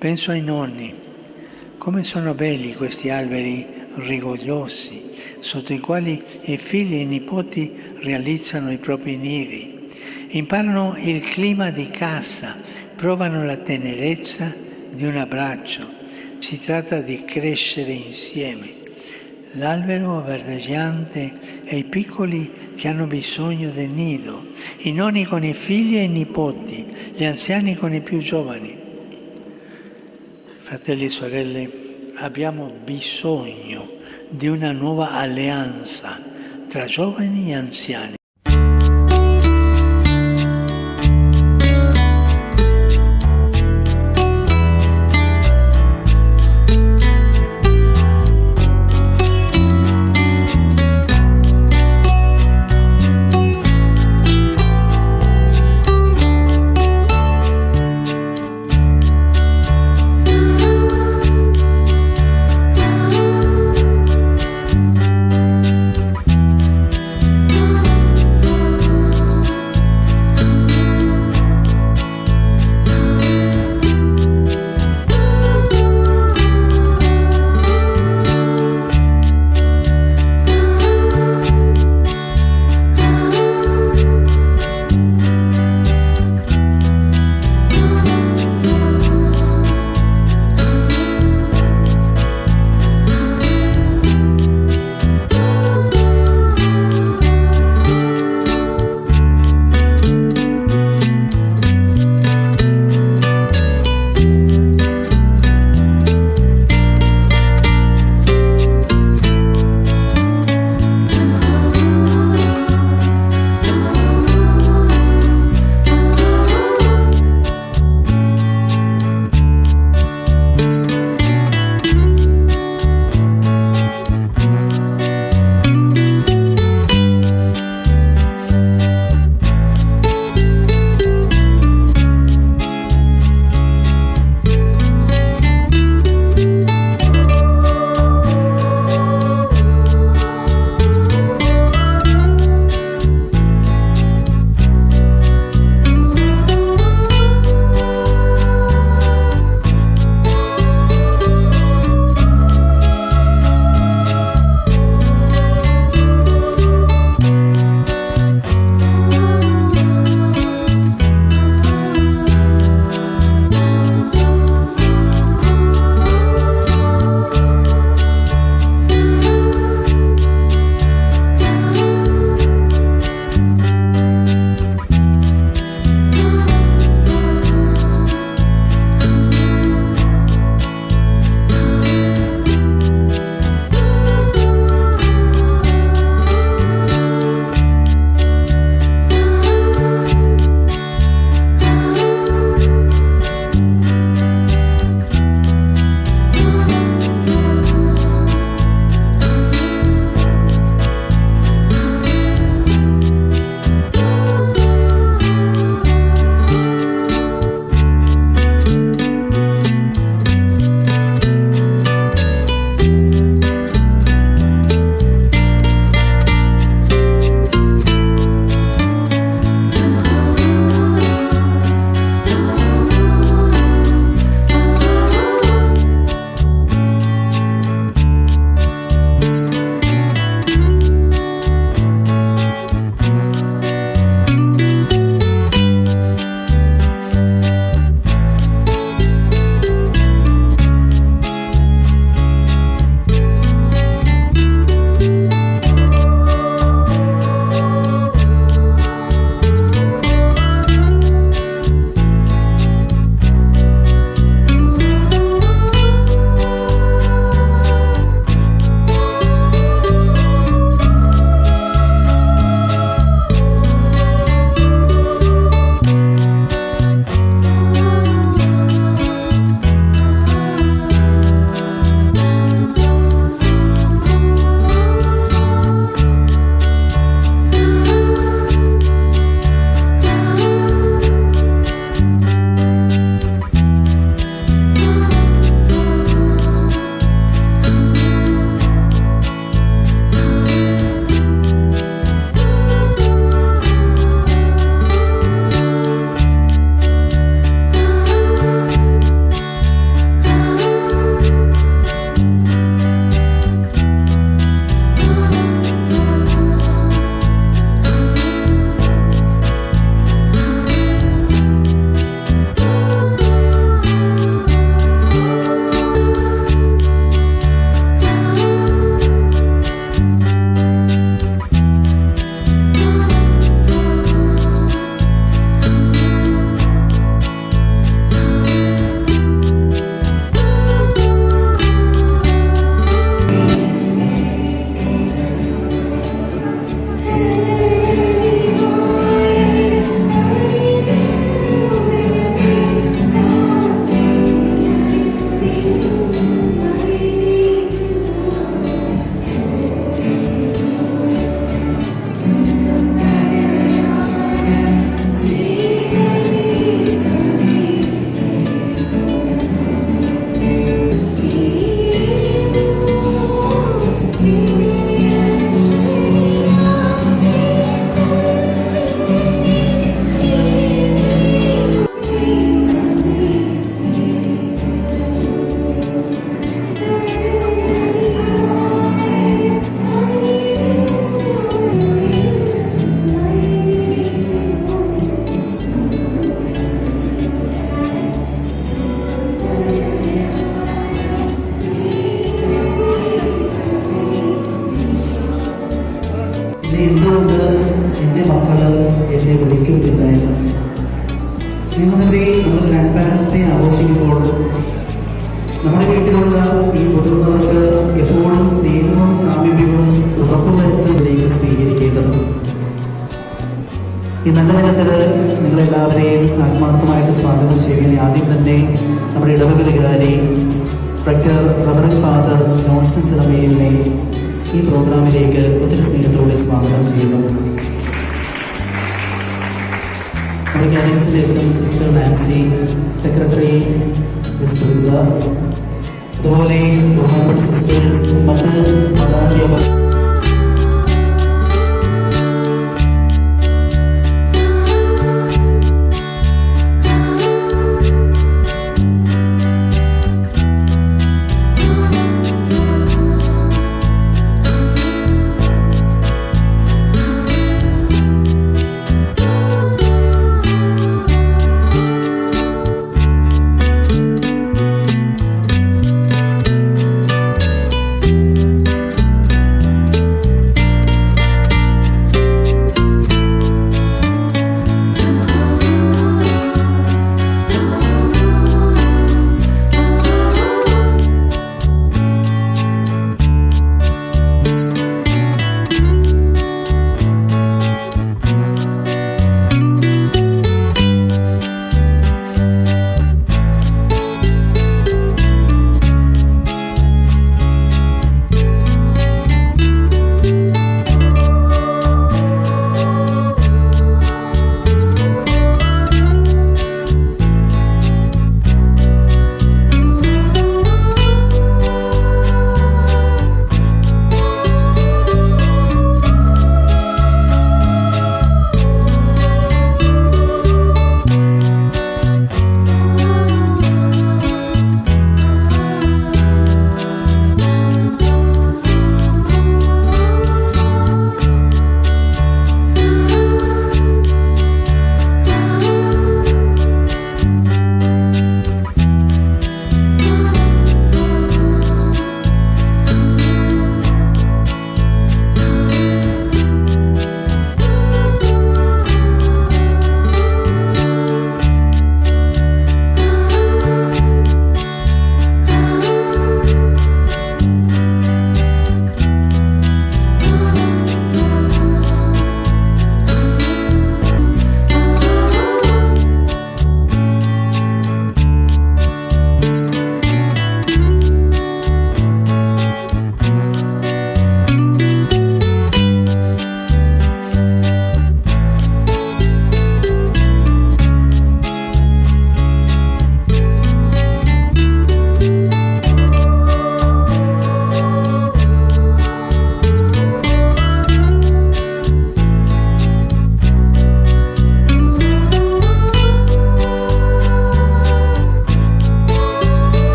Penso ai nonni, come sono belli questi alberi rigogliosi, sotto i quali i figli e i nipoti realizzano i propri nivi, imparano il clima di casa, provano la tenerezza di un abbraccio. Si tratta di crescere insieme. L'albero verdeggiante e i piccoli che hanno bisogno del nido, i nonni con i figli e i nipoti, gli anziani con i più giovani. Fratelli e sorelle, abbiamo bisogno di una nuova alleanza tra giovani e anziani. എൻ്റെ മക്കള് എന്നെ വിളിക്കുന്നില്ല എന്ന്. സ്നേഹനവരെ, നമ്മൾ grand parents day ആഘോഷിക്കുമ്പോൾ നമ്മുടെ വീട്ടിലുള്ള ഈ മുതിർന്നവർക്ക് എപ്പോഴും സ്നേഹവും സാമീപ്യവും ഉറപ്പുവരുത്തുന്നതിലേക്ക് സ്വീകരിക്കേണ്ടതും. ഈ നല്ല ദിനത്തിൽ നിങ്ങളെല്ലാവരെയും ആത്മാർത്ഥമായിട്ട് സ്വാഗതം ചെയ്യുന്ന ആദ്യം തന്നെ നമ്മുടെ ഇടവക വികാരി ഡോക്ടർ റവറൻഡ് ഫാദർ ജോൺസൺ ചിറമേലിനെ ഈ പ്രോഗ്രാമിലേക്ക് ഒത്തിരി സ്നേഹത്തോടെ സ്വാഗതം ചെയ്യുന്നു. നമ്മുടെ കാറ്റഗിസിൻ്റെ sister Nancy, secretary miss Brinda, അതുപോലെ ബഹുമാനപ്പെട്ട സിസ്റ്റേഴ്സ്, മറ്റ് മതാധ്യാപകർ,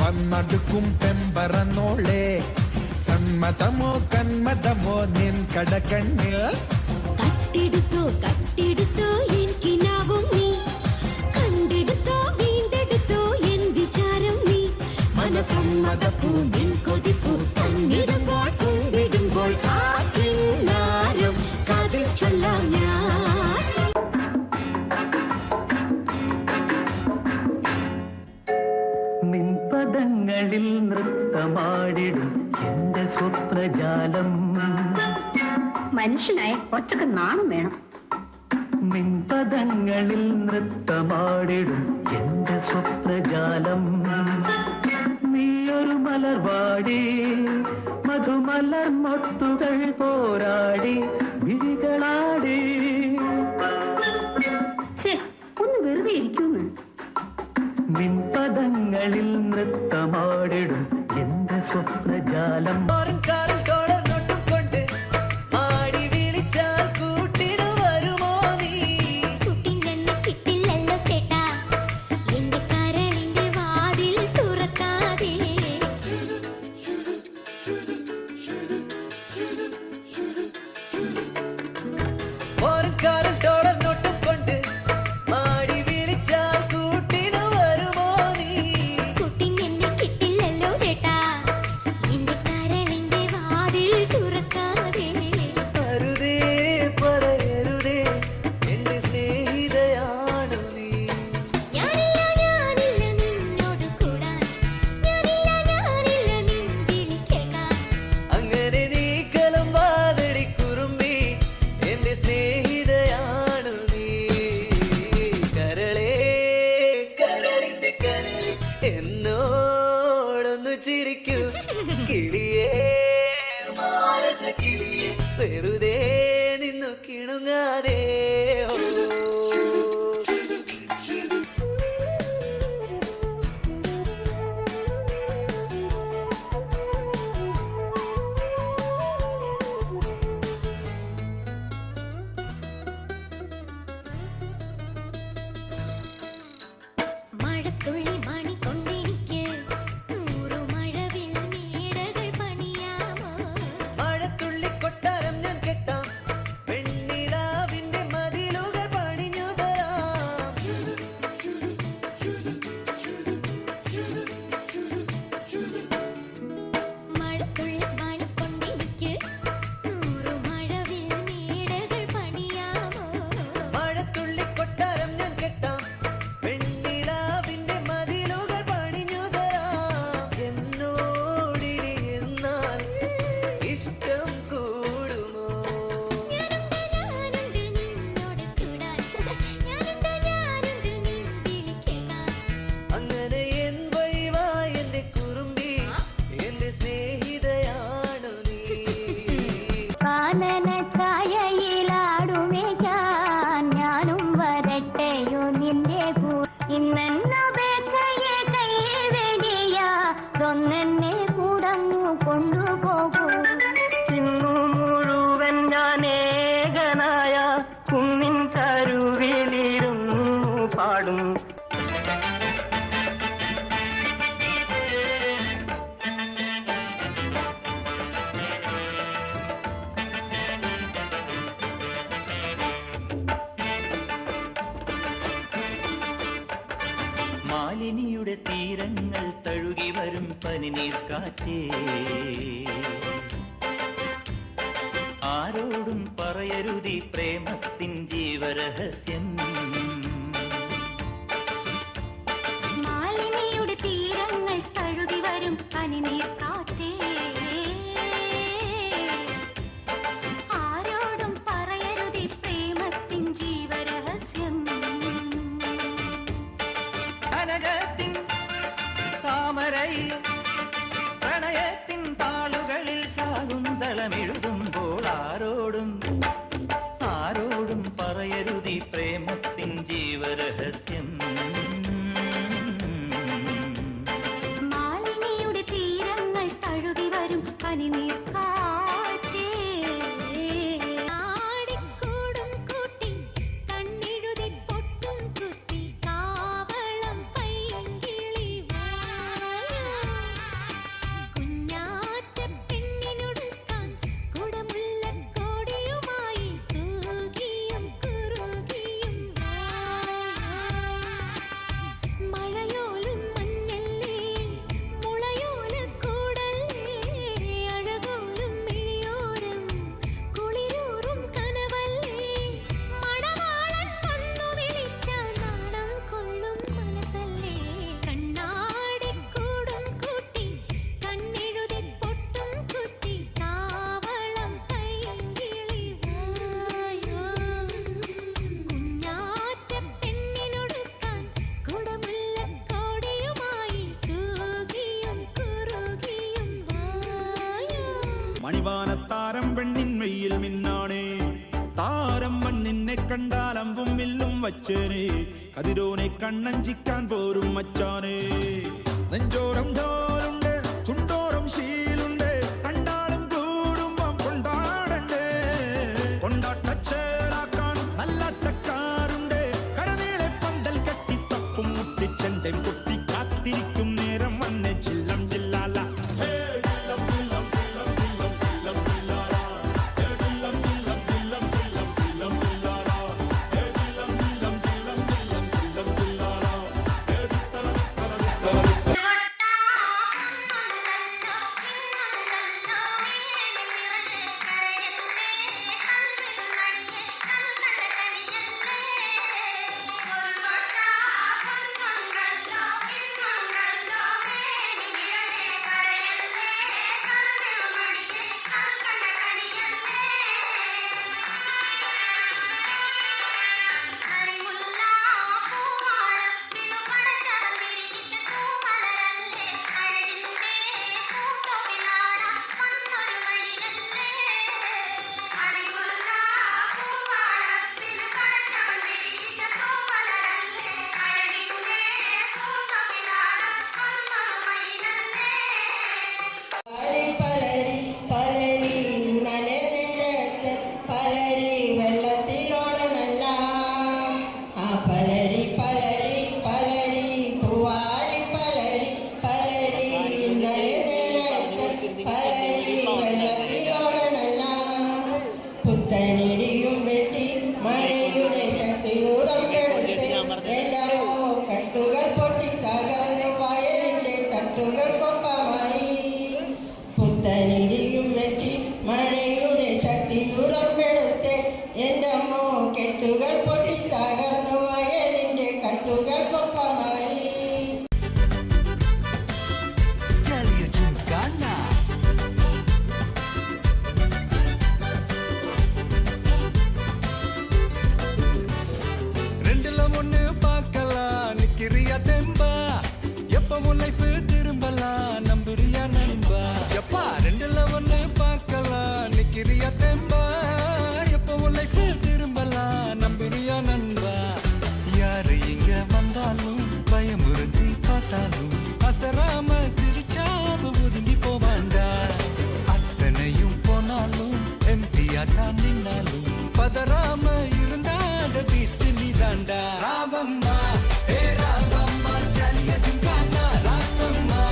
വന്നടുക്കും പെമ്പറന്നോളെ, സന്മതമോ കന്മതമോ നിൻ കടകണ്ണിൽ കട്ടെടുത്തോ കട്ടെടുത്തോ എൻ കിനാവും നീ, കണ്ടെടുത്തോ വീണ്ടെടുത്തോ എൻ വിചാരം നീ, മനസമ്മതപ്പൂ നിൻ കൊതിപ്പൂ കണ്ണിടുമ്പോൾ കുമ്പിടുമ്പോൾ ആ കിന്നാരം കാതിൽ ചൊല്ലാം ഞാൻ. മിൻപദങ്ങളിൽ നൃത്തമാടിടും എന്റെ സ്വപ്നജാലം. മനുഷ്യനായ കുറച്ചൊക്കെ നാണം വേണം. മിൻപദങ്ങളിൽ നൃത്തമാടിടും എന്റെ സ്വപ്നജാലം. നീയൊരു മലർവാടി മധുമലർ മൊട്ടുകൾ പോരാടി വിഴികളാടി. ഒന്ന് വെറുതെ ഇരിക്കുന്നു. മിൻപദങ്ങളിൽ നൃത്തമാടിടും എന്റെ സ്വപ്നജാലം. എന്നോടൊന്നു ചിരിക്കൂ കിളിയേ മാനസ കിളിയേ, വെറുതെ നിന്നു കിണുങ്ങാതെ. മാലിനിയുടെ തീരങ്ങൾ തഴുകി വരും പനിനീർ കാറ്റേ, ആരോടും പറയരുതി പ്രേമത്തിൻ ജീവരഹസ്യം. മാലിനിയുടെ തീരങ്ങൾ തഴുകി വരും പനിനീർ കാറ്റേ, ആരോടും പറയരുതി പ്രേമത്തിൻ ജീവരഹസ്യം. കനകത്തിൻ താമരയിൽ പ്രണയത്തിൻ താളുകളിൽ ശാകുന്തളമെഴുതുമ്പോൾ ആരോടും പറയരുതി പ്രേമത്തിൻ ജീവരഹസ്യം. മാലിനിയുടെ തീരങ്ങൾ തഴുകി വരും പനിനീർ കാറ്റേ. ആടിക്കൂടും കൂട്ടി കണ്ണെഴുതി പൊട്ടും കുത്തി കാവളം പൈങ്കിളി കുഞ്ഞാറ്റ പെണ്ണിനൊടുക്കാൻ കുടമുല്ലക്കോടിയുമായി തൂകിയും കുറുകിയും മഴയോലും മഞ്ഞല്ലേ മുളയോല കൂടല്ലേ അഴകോല കണ്ടാലമ്പും വില്ലും വച്ചേനെ കതിരോനെ കണ്ണഞ്ചിക്കാൻ പോരും മച്ചാനെ നെഞ്ചോരം ഡോലുണ്ട് ചുണ്ടോരം ശീലുണ്ട് കണ്ടാലും കൂടുമ്പം കൊണ്ടാടണ്ടേ കൊണ്ടാട്ടച്ചേരാക്കാൻ നല്ല തക്കാറുണ്ട് കരനീളെ പന്തൽ കെട്ടി തപ്പും മുട്ടിച്ചെണ്ടൻ കുട്ടി കാത്തിരിക്കും നേരം വന്നെ ചില്ലം ജില്ലാല പുത്തനിടിയും വെട്ടി മഴയുടെ ശക്തിയോടമ്പെടുത്ത് എൻ്റമ്മോ കട്ടുകൾ പൊട്ടി തകർന്ന് വയലിൻ്റെ തട്ടുകൾക്കൊപ്പമായി പുത്തനിടിയും വെട്ടി മഴയുടെ ശക്തിയോടമ്പെടുത്ത് എൻ്റമ്മോ കെട്ടുകൾ പൊട്ടി തകർന്ന് വയലിൻ്റെ കട്ടുകൾക്കൊപ്പമായി லைஃப் திரும்பலாம் நம்புறியா நண்பா எப்பா ரெண்டுல ஒண்ணு பார்க்கலாம் நிக்கிறியா தெம்பா எப்பவும் லைஃப் திரும்பலாம் நம்புறியா நண்பா யாரு இங்க வந்தாலும் பயமுறுத்தி பார்த்தாலும் அசராம சிரிச்சாம ஒதுங்கி போவாண்டா அத்தனையும் போனாலும் எம்டியா தான் நின்னாலும் பதறாம இருந்தாட பீஸ்ட் நீ தாண்டா ராவம்மா ஹே ராவம்மா ஜலிய ஜிங்கானா ராசம்மா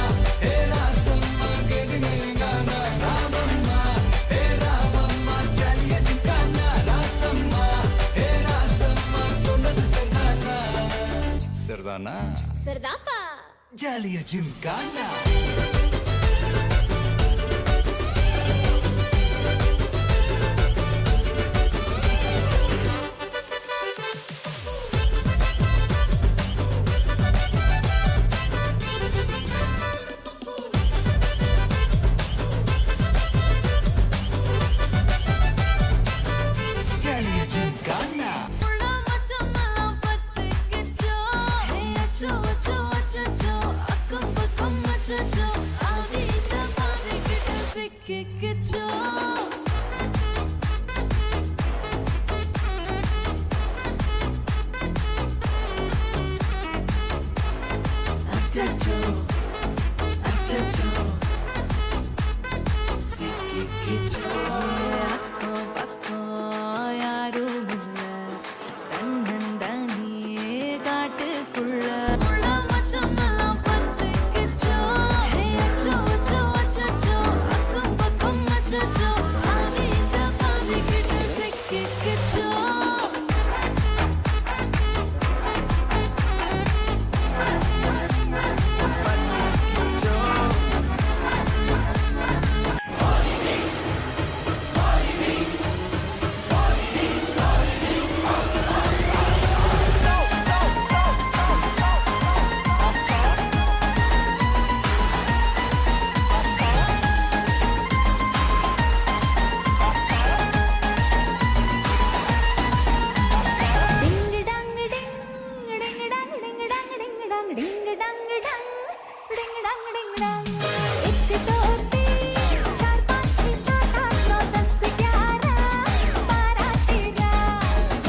ஹே ராசம்மா கெடுங்கா ராவம்மா ஹே ராவம்மா ஜலிய ஜிங்கானா ராசம்மா ஹே ராசம்மா சொன்னது சரிதானா சரிதானா சரிதாப்பா ஜலிய ஜிங்கானா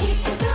एक दो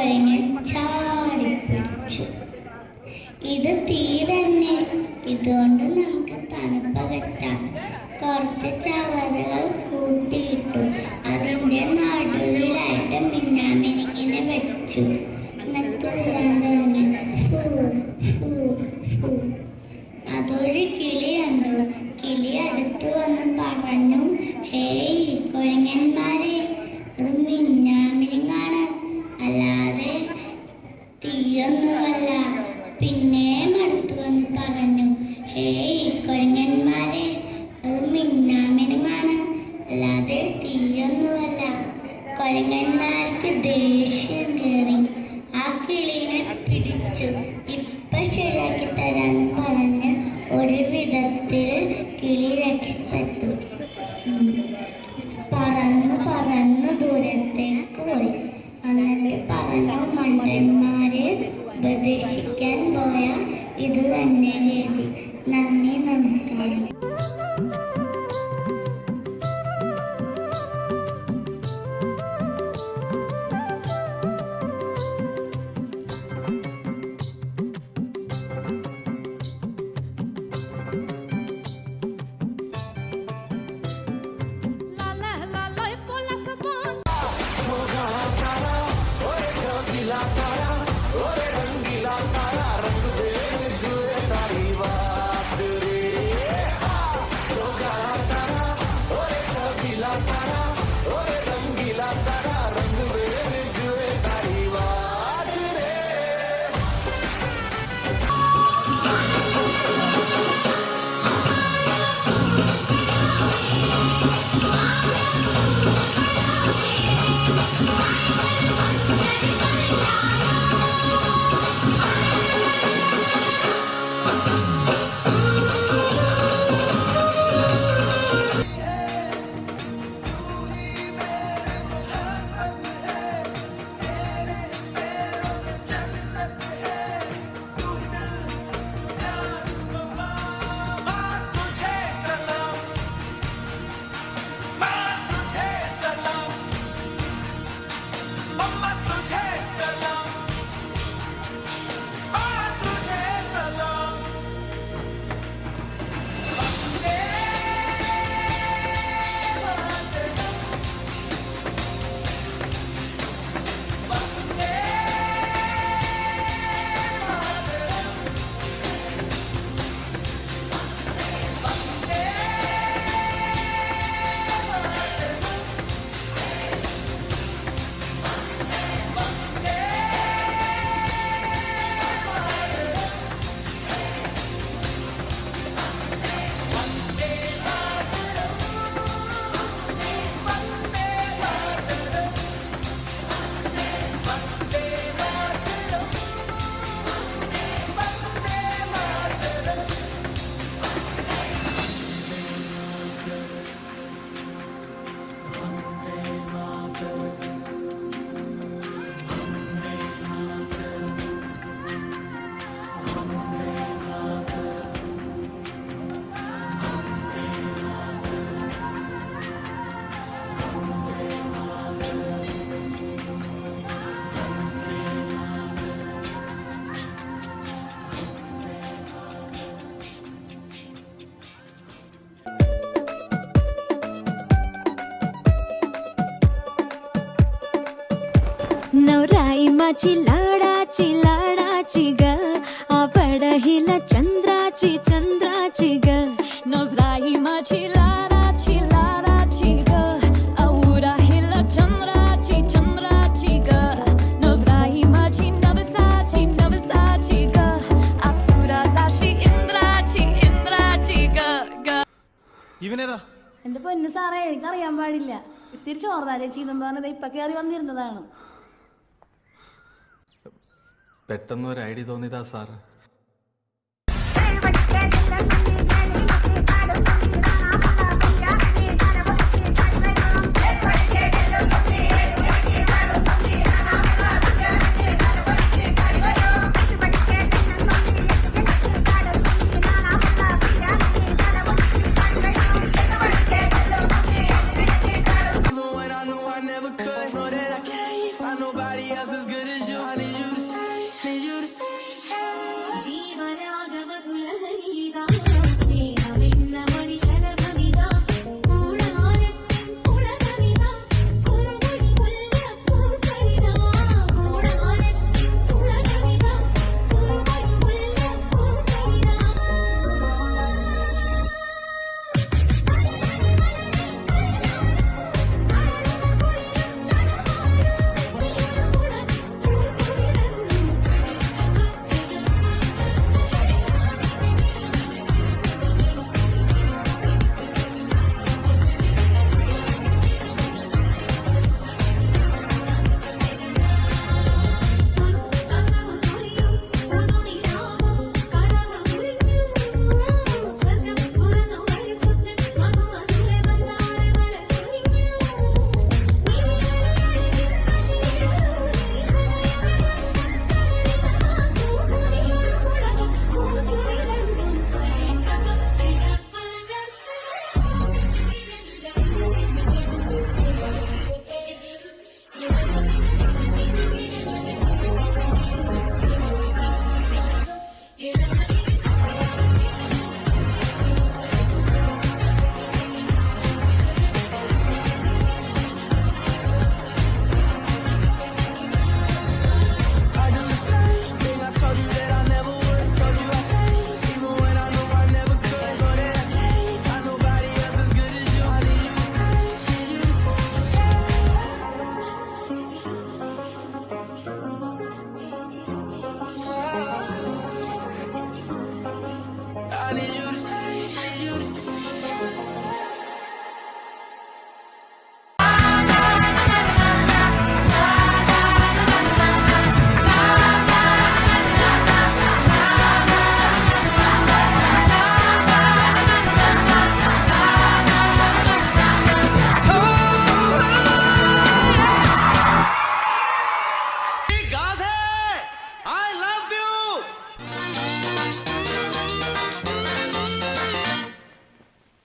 കുരങ്ങൻ ചാടിപ്പിടിച്ചു. ഇത് തീ തന്നെ, ഇതുകൊണ്ട് നമുക്ക് തണുപ്പകറ്റാം. കുറച്ച് ചവറുകൾ കൂട്ടിയിട്ടു. അതിൻ്റെ നടുവിലായിട്ട് മിന്നാമിനിങ്ങിനെ വെച്ചു. എന്നിട്ട് ഊരാൻ തുടങ്ങി. ഫൂ ഫൂ ഫൂ. അതൊരു കിളി കണ്ടു. കിളി അടുത്തു വന്ന് പറഞ്ഞു, ഹേയ് കുരങ്ങന്മാരെ, അത് മിന്നാമിനിങ്ങാണ്, അല്ലാതെ തീയൊന്നുമല്ല. പിന്നെയും അടുത്തു വന്ന് പറഞ്ഞു, ഹേയ് കുരങ്ങന്മാരെ, അത് മിന്നാമിനുമാണ്, അല്ലാതെ തീയൊന്നുമല്ല. കുരങ്ങന്മാർക്ക് ദേഷ്യം കയറി. ആ കിളീനെ പിടിച്ചു. ഇപ്പൊ ശരിയാക്കി തരാന്ന് പറഞ്ഞ് ഒരു വിധത്തിൽ കിളി രക്ഷപ്പെട്ടു. പറന്ന് ദൂരത്തേക്ക് പോയി. എന്നിട്ട് പറഞ്ഞു, മണ്ടന്മാരെ ഉപദേശിക്കാൻ പോയ ഇത് തന്നെ എഴുതി. നന്ദി, നമസ്കാരം. चिलाडाची लाडाची ग आवड हिला चंद्राची चंद्राची ग नवराई माझी लाडाची लाडाची ग आवडा हिला चंद्राची चंद्राची ग नवराई माझी नवसाची नवसाची ग अप्सराची इंद्राची इंद्राची ग ग ഇവനേതാ? എന്റെ പൊന്നു സാറേ, എനിക്കറിയാൻ പാടില്ല. ഇത്തിരി ചോർന്നാലേ ചീന്നെന്ന് പറഞ്ഞത് ഇപ്പൊ കയറി വന്നിരുന്നതാണ്. പെട്ടെന്ന് ഒരു ഐഡിയ തോന്നിയതാ sir. Nobody else as good as you.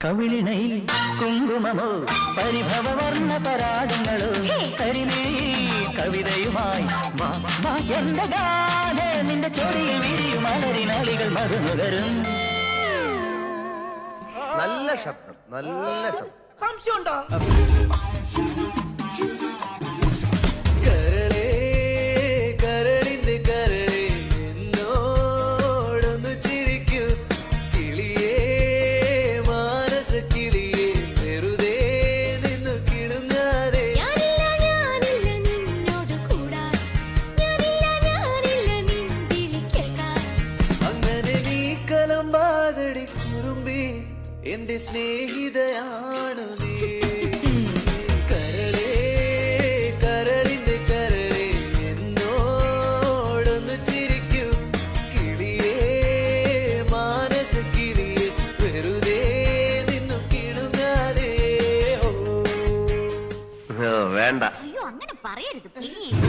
കവിളിണയിൽ കുങ്കുമമോ പരിഭവവർണ്ണ പരാഗങ്ങളോ കരിമീ കവിതയുമായി എന്റെ ഗാനെ നിന്റെ ചൊടിയിൽ വിരിയും മലരിനാളികൾ മറുമുകരും. നല്ല ശബ്ദം, നല്ല ശബ്ദം. സംശയമുണ്ടോ? കരളിന്റെ കരളേ എന്നോടൊന്നു ചിരിക്കൂ കിളിയേ മാനസ കിളിയേ വെറുതെ നിന്നു കിളുങ്ങാതെ. അങ്ങനെ നീ കലമ്പാതടി കുറുമ്പി എന്റെ സ്നേഹിതയാണു നീ. കരളേ കരളിന്റെ കരളേ എന്നോടൊന്നു ചിരിക്കൂ കിളിയേ മാനസ കിളിയേ വെറുതെ നിന്നു കിടുങ്ങാതെ. വേണ്ട. അയ്യോ അങ്ങനെ പറയരുത് പ്ലീസ്.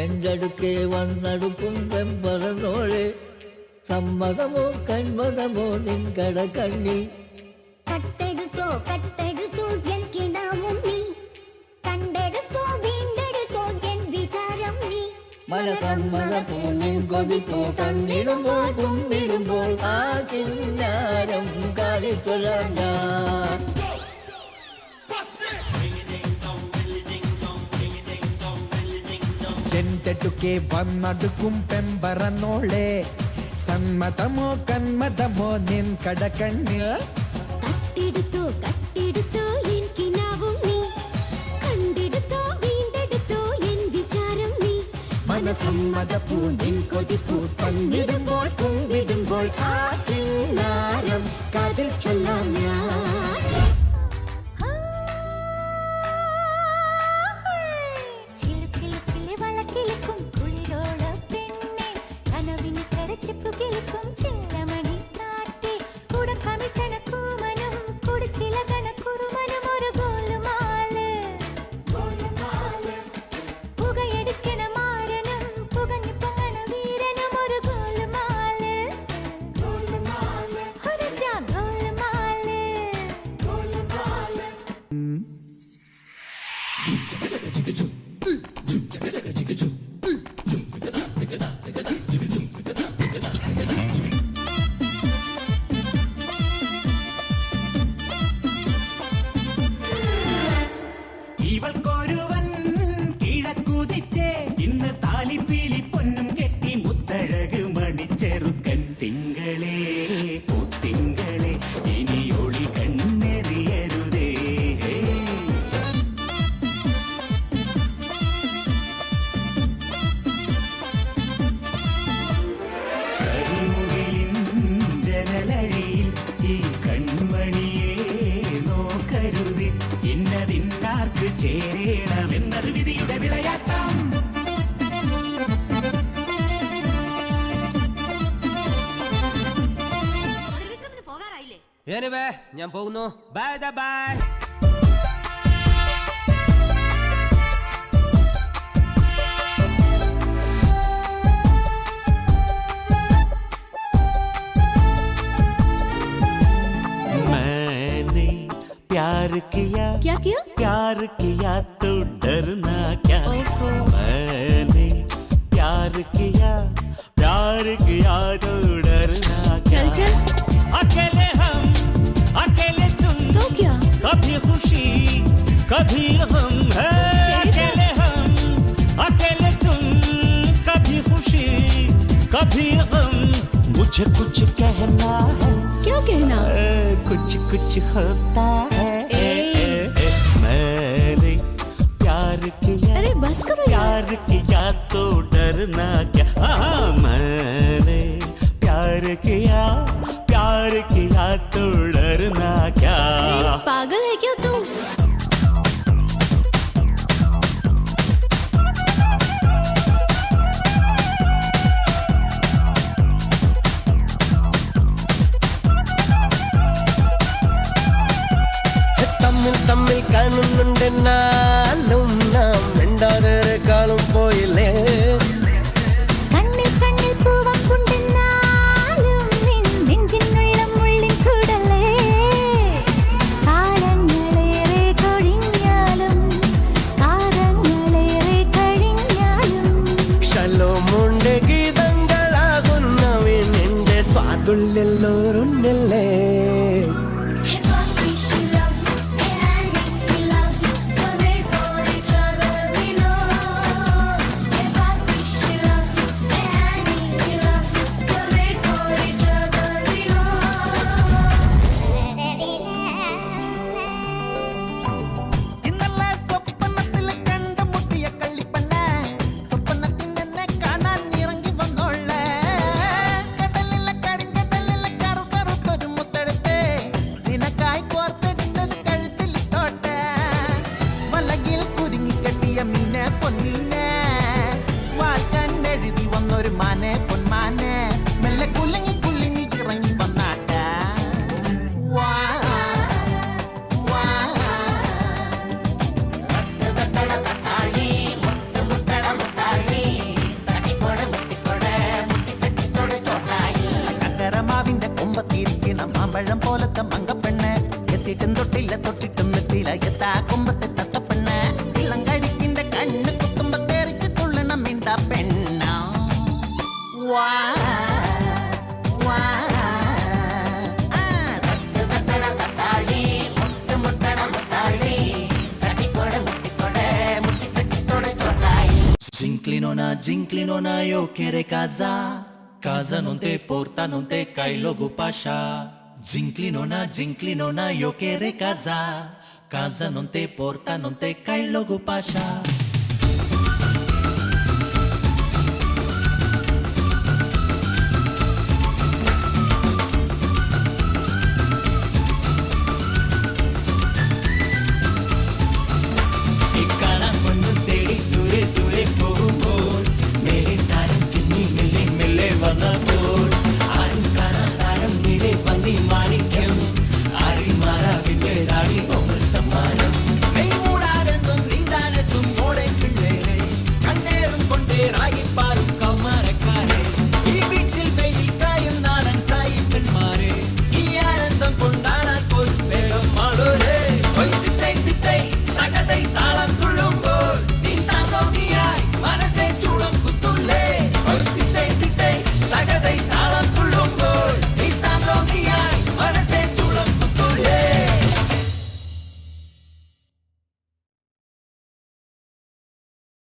എൻ്റടുക്കെ വന്നടുക്കും വെമ്പറന്നോളെ സമ്മതമോ കന്മതമോ നിൻകട കണ്ണിൽ. കട്ടെടുത്തോ കട്ടെടുത്തോ എൻ കിനാവും നീ കണ്ടെടുത്തോ വീണ്ടെടുത്തോ എൻ വിചാരം നീ. മനസമ്മതപ്പോ നിൻ കൊതിപ്പോ കണ്ണിടുമ്പോൾ കുമ്പിടുമ്പോൾ ആ കിന്നാരം കാലിക്കൊള്ളാം ഞാൻ. എന്റടുക്കെ വന്നടുക്കും പെമ്പറന്നോളെ സമ്മതമോ കന്മതമോ നിൻ കടക്കണ്ണിൽ. കട്ടെടുത്തോ കട്ടെടുത്തോ എൻ കിനാവും നീ കണ്ടെടുത്തോ വീണ്ടെടുത്തോ എൻ വിചാരം നീ. മനസമ്മതപ്പൂ നിൻ കൊതിപ്പൂ കണ്ണിടുമ്പോൾ കുമ്പിടുമ്പോൾ ആ കിന്നാരം കാതിൽ ചൊല്ലാം ഞാൻ. ഇവൾക്കൊരുവൻ കിഴക്കുതിച്ചേ ഇന്ന് താലിപ്പീലി പൊന്നും കെട്ടി മുത്തഴക് മണിച്ചെറുക്കൻ. തിങ്കളേ പൂത്തിങ്കളെ ഇനി ഒളി കണ്ണെറിയരുതേ. കരിമുകിലിൻ ജനലഴിയിൽ ഈ കൺമണിയെ നോക്കരുതേ. ഇന്നതിന്നാർക്ക് ചേരണമെന്നത് വിധിയുടെ വിളയാട്ടം. ഞാൻ പോകുന്നു. Bye bye. मैंने प्यार किया क्या किया? प्यार किया तो डरना क्या. मैंने प्यार किया तो डरना क्या. चल अकेले हम अकेले तुम तो क्या? कभी खुशी कभी कभी हम है अकेले हम, अकेले तुम, कभी खुशी कभी गम, मुझे कुछ कहना है। क्या कहना? कुछ कुछ होता है। मैंने प्यार किया, अरे बस करो यार। प्यार किया तो डरना क्या। हाँ, मैंने प्यार किया, प्यार किया तो डरना क्या। पागल है क्या तू? തമ്മിൽ കാണുന്നുണ്ടെന്നാലും നാം മിണ്ടാതൊരു കാലം പോയില്ലേ. കണ്ണിൽ കണ്ണിൽ പൂവം കൊണ്ടെന്നാലും നെഞ്ചിനുള്ള മുള്ളിൻ കൂടലേ. കാലങ്ങളേറെ കഴിഞ്ഞാലും കാലങ്ങളേറെ കഴിഞ്ഞാലും ശലോമുണ്ട് ഗീതങ്ങളാകുന്നവൻ എന്റെ സ്വാതുള്ളിലോരുന്നല്ലേ. ഇന്നലെ സ്വപ്നത്തിൽ കണ്ടുമുട്ടിയ കള്ളിപ്പെണ്ണ, സ്വപ്നത്തിൽ എന്നെ കാണാൻ ഇറങ്ങി വന്നോളെ. കടലിലെ കരിങ്കടലിലെ കറുകറുത്തൊരു മുത്തെടുത്ത് നിനക്കായി കോർത്തിടുന്നത് കഴുത്തിലിട്ടോട്ടെ. വലയിൽ കുരുങ്ങിക്കെട്ടിയ മീനെ പൊന്നീനെ, വാക്കണ്ണെഴുതി വന്നൊരു മാനെ പൊന്മാനെ, മെല്ലെ കുലുങ്ങി കുലുങ്ങി ഇറങ്ങി വന്നാട്ടെ. വാ ചക്കരമാവിന്റെ കൊമ്പത്തിരിക്കണം മാമ്പഴം പോലത്തെ മങ്കപ്പെണ്ണ്, എത്തിയിട്ടും തൊട്ടില്ല തൊട്ടിട്ടും എത്തിയില്ല എത്താ കൊമ്പത്തെ തത്തപ്പെണ്ണ്. ഇളങ്കരിക്കിന്റെ കണ്ണ് കുത്തുമ്പത്തേറിച്ച് തുള്ളണം മിണ്ട പെണ്ണ. വാ വാ Ginclinona io chiede casa, casa non te porta, non te cai logo pasha. Ginclinona io chiede casa, casa non te porta, non te cai logo pasha.